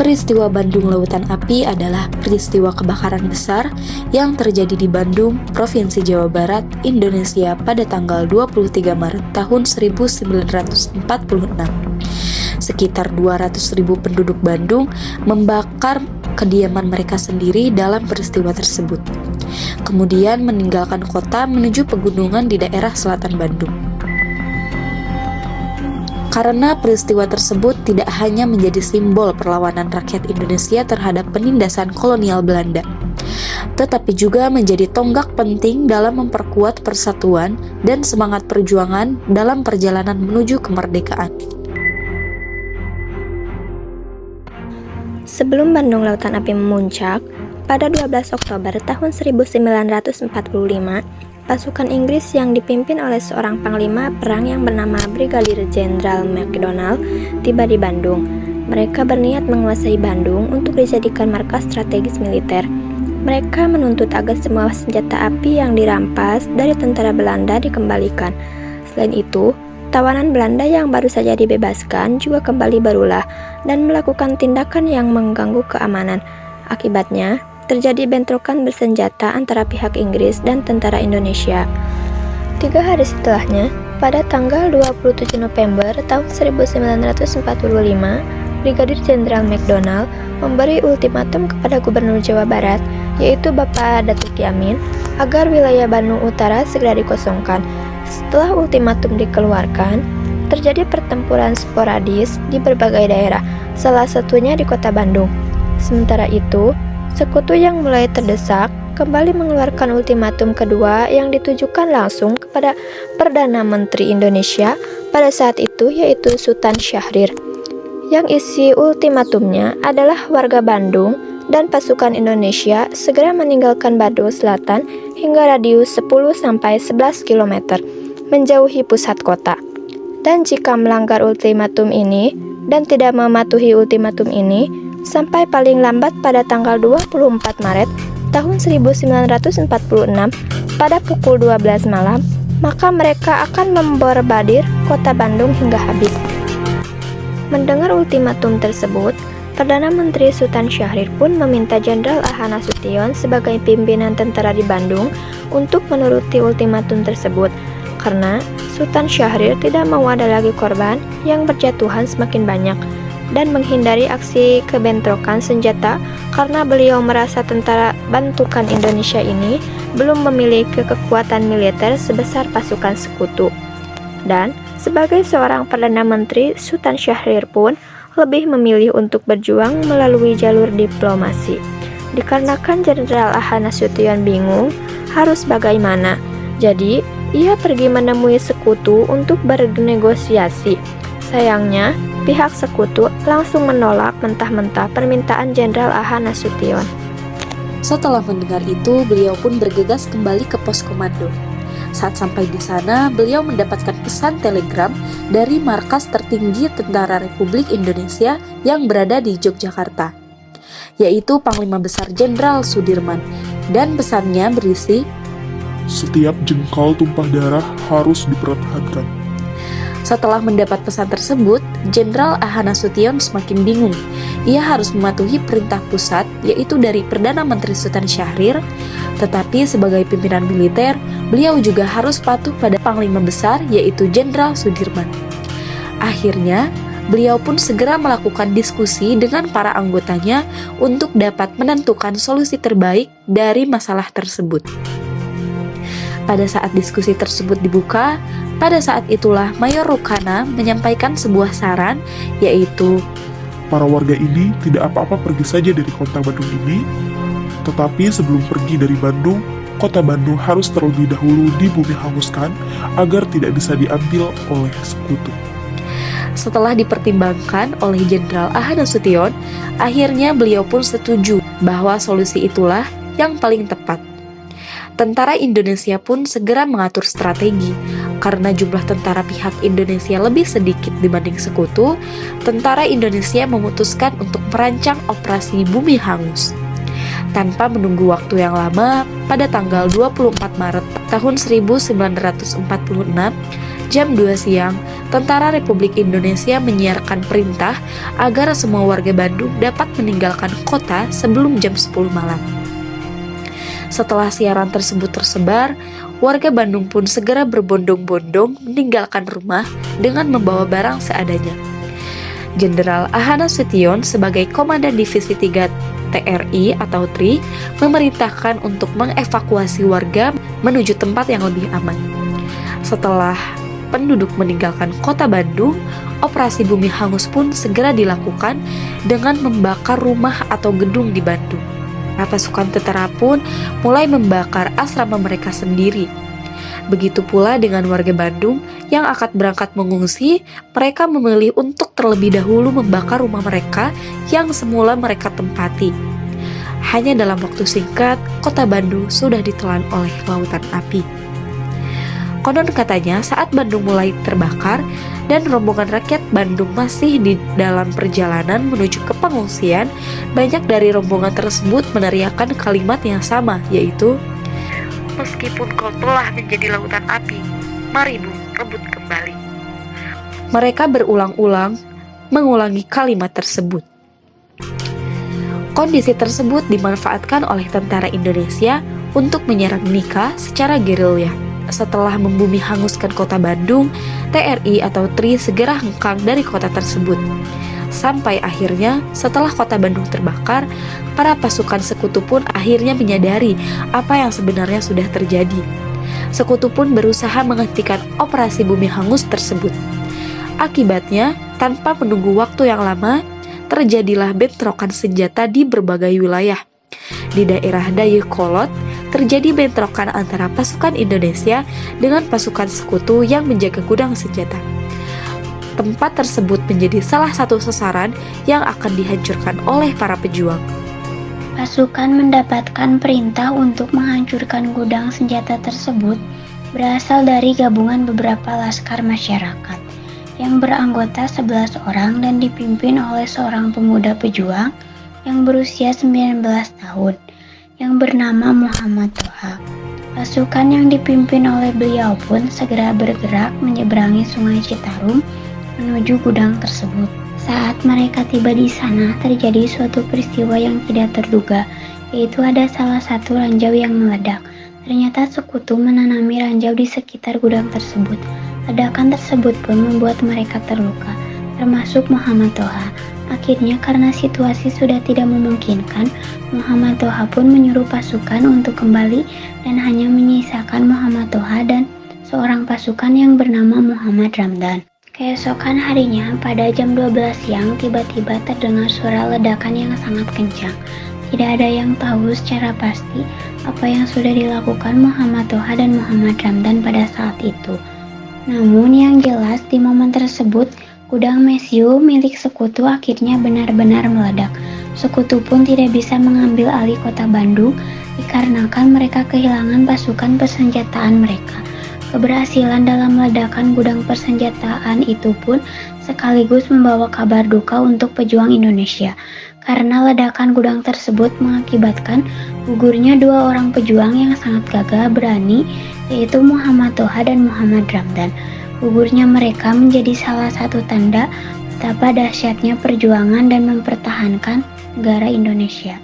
Peristiwa Bandung Lautan Api adalah peristiwa kebakaran besar yang terjadi di Bandung, Provinsi Jawa Barat, Indonesia pada tanggal 23 Maret tahun 1946. Sekitar 200.000 penduduk Bandung membakar kediaman mereka sendiri dalam peristiwa tersebut. Kemudian meninggalkan kota menuju pegunungan di daerah selatan Bandung. Karena peristiwa tersebut tidak hanya menjadi simbol perlawanan rakyat Indonesia terhadap penindasan kolonial Belanda, tetapi juga menjadi tonggak penting dalam memperkuat persatuan dan semangat perjuangan dalam perjalanan menuju kemerdekaan. Sebelum Bandung Lautan Api memuncak, pada 12 Oktober tahun 1945, pasukan Inggris yang dipimpin oleh seorang panglima perang yang bernama Brigadir Jenderal MacDonald tiba di Bandung. Mereka berniat menguasai Bandung untuk dijadikan markas strategis militer. Mereka menuntut agar semua senjata api yang dirampas dari tentara Belanda dikembalikan. Selain itu, tawanan Belanda yang baru saja dibebaskan juga kembali berulah dan melakukan tindakan yang mengganggu keamanan. Akibatnya, terjadi bentrokan bersenjata antara pihak Inggris dan tentara Indonesia. 3 hari setelahnya, pada tanggal 27 November tahun 1945, Brigadir Jenderal MacDonald memberi ultimatum kepada Gubernur Jawa Barat, yaitu Bapak Datuk Yamin, agar wilayah Bandung Utara segera dikosongkan. Setelah ultimatum dikeluarkan, terjadi pertempuran sporadis di berbagai daerah, salah satunya di kota Bandung. Sementara itu, Sekutu yang mulai terdesak kembali mengeluarkan ultimatum kedua yang ditujukan langsung kepada Perdana Menteri Indonesia pada saat itu, yaitu Sultan Syahrir. Yang isi ultimatumnya adalah warga Bandung dan pasukan Indonesia segera meninggalkan Bandung Selatan hingga radius 10-11 km menjauhi pusat kota. Dan jika melanggar ultimatum ini dan tidak mematuhi ultimatum ini, sampai paling lambat pada tanggal 24 Maret tahun 1946 pada pukul 12 malam, maka mereka akan memborbardir kota Bandung hingga habis. Mendengar ultimatum tersebut, Perdana Menteri Sultan Syahrir pun meminta Jenderal A.H. Nasution sebagai pimpinan tentara di Bandung untuk menuruti ultimatum tersebut, karena Sultan Syahrir tidak mau ada lagi korban yang berjatuhan semakin banyak, dan menghindari aksi kebentrokan senjata karena beliau merasa tentara bantukan Indonesia ini belum memiliki kekuatan militer sebesar pasukan sekutu. Dan sebagai seorang Perdana Menteri, Sultan Syahrir pun lebih memilih untuk berjuang melalui jalur diplomasi. Dikarenakan Jenderal A.H. Nasution bingung harus bagaimana, jadi ia pergi menemui sekutu untuk bernegosiasi. Sayangnya, pihak sekutu langsung menolak mentah-mentah permintaan Jenderal A.H. Nasution. Setelah mendengar itu, beliau pun bergegas kembali ke pos komando. Saat sampai di sana, beliau mendapatkan pesan telegram dari markas tertinggi Tentara Republik Indonesia yang berada di Yogyakarta, yaitu Panglima Besar Jenderal Sudirman, dan pesannya berisi, "Setiap jengkal tumpah darah harus dipertahankan." Setelah mendapat pesan tersebut, Jenderal A.H. Nasution semakin bingung. Ia harus mematuhi perintah pusat, yaitu dari Perdana Menteri Sultan Syahrir, tetapi sebagai pimpinan militer, beliau juga harus patuh pada Panglima Besar, yaitu Jenderal Sudirman. Akhirnya, beliau pun segera melakukan diskusi dengan para anggotanya untuk dapat menentukan solusi terbaik dari masalah tersebut. Pada saat diskusi tersebut dibuka, pada saat itulah Mayor Rukana menyampaikan sebuah saran, yaitu, "Para warga ini tidak apa-apa pergi saja dari kota Bandung ini, tetapi sebelum pergi dari Bandung, kota Bandung harus terlebih dahulu dibumi hanguskan agar tidak bisa diambil oleh sekutu." Setelah dipertimbangkan oleh Jenderal A.H. Nasution, akhirnya beliau pun setuju bahwa solusi itulah yang paling tepat. Tentara Indonesia pun segera mengatur strategi. Karena jumlah tentara pihak Indonesia lebih sedikit dibanding sekutu, tentara Indonesia memutuskan untuk merancang operasi bumi hangus. Tanpa menunggu waktu yang lama, pada tanggal 24 Maret tahun 1946, Jam 2 siang, Tentara Republik Indonesia menyiarkan perintah agar semua warga Bandung dapat meninggalkan kota sebelum jam 10 malam. Setelah siaran tersebut tersebar, warga Bandung pun segera berbondong-bondong meninggalkan rumah dengan membawa barang seadanya. Jenderal Ahana Sution sebagai Komandan Divisi 3 TRI atau TRI memerintahkan untuk mengevakuasi warga menuju tempat yang lebih aman. Setelah penduduk meninggalkan kota Bandung, operasi bumi hangus pun segera dilakukan dengan membakar rumah atau gedung di Bandung. Pasukan tentara pun mulai membakar asrama mereka sendiri. Begitu pula dengan warga Bandung yang akan berangkat mengungsi, mereka memilih untuk terlebih dahulu membakar rumah mereka yang semula mereka tempati. Hanya dalam waktu singkat, kota Bandung sudah ditelan oleh lautan api. Konon katanya saat Bandung mulai terbakar dan rombongan rakyat Bandung masih di dalam perjalanan menuju ke pengungsian, banyak dari rombongan tersebut meneriakkan kalimat yang sama, yaitu "Meskipun kau telah menjadi lautan api, mari Bu, rebut kembali." Mereka berulang-ulang mengulangi kalimat tersebut. Kondisi tersebut dimanfaatkan oleh tentara Indonesia untuk menyerang Nika secara gerilya. Setelah membumi hanguskan kota Bandung, TRI atau TRI segera hengkang dari kota tersebut. Sampai akhirnya, setelah kota Bandung terbakar, para pasukan sekutu pun akhirnya menyadari apa yang sebenarnya sudah terjadi. Sekutu pun berusaha menghentikan operasi bumi hangus tersebut. Akibatnya, tanpa menunggu waktu yang lama, terjadilah bentrokan senjata di berbagai wilayah. Di daerah Dayakolot, terjadi bentrokan antara pasukan Indonesia dengan pasukan sekutu yang menjaga gudang senjata. Tempat tersebut menjadi salah satu sasaran yang akan dihancurkan oleh para pejuang. Pasukan mendapatkan perintah untuk menghancurkan gudang senjata tersebut berasal dari gabungan beberapa laskar masyarakat yang beranggota 11 orang dan dipimpin oleh seorang pemuda pejuang yang berusia 19 tahun yang bernama Muhammad Toha. Pasukan yang dipimpin oleh beliau pun segera bergerak menyeberangi Sungai Citarum menuju gudang tersebut. Saat mereka tiba di sana, terjadi suatu peristiwa yang tidak terduga, yaitu ada salah satu ranjau yang meledak. Ternyata sekutu menanami ranjau di sekitar gudang tersebut. Ledakan tersebut pun membuat mereka terluka, termasuk Muhammad Toha. Akhirnya karena situasi sudah tidak memungkinkan, Muhammad Toha pun menyuruh pasukan untuk kembali dan hanya menyisakan Muhammad Toha dan seorang pasukan yang bernama Muhammad Ramdan. Keesokan harinya pada jam 12 siang tiba-tiba terdengar suara ledakan yang sangat kencang. Tidak ada yang tahu secara pasti apa yang sudah dilakukan Muhammad Toha dan Muhammad Ramdan pada saat itu. Namun yang jelas di momen tersebut, gudang Mesiu milik sekutu akhirnya benar-benar meledak. Sekutu pun tidak bisa mengambil alih kota Bandung dikarenakan mereka kehilangan pasukan persenjataan mereka. Keberhasilan dalam ledakan gudang persenjataan itu pun sekaligus membawa kabar duka untuk pejuang Indonesia, karena ledakan gudang tersebut mengakibatkan gugurnya dua orang pejuang yang sangat gagah berani, yaitu Muhammad Toha dan Muhammad Ramdan. Gugurnya mereka menjadi salah satu tanda betapa dahsyatnya perjuangan dan mempertahankan negara Indonesia.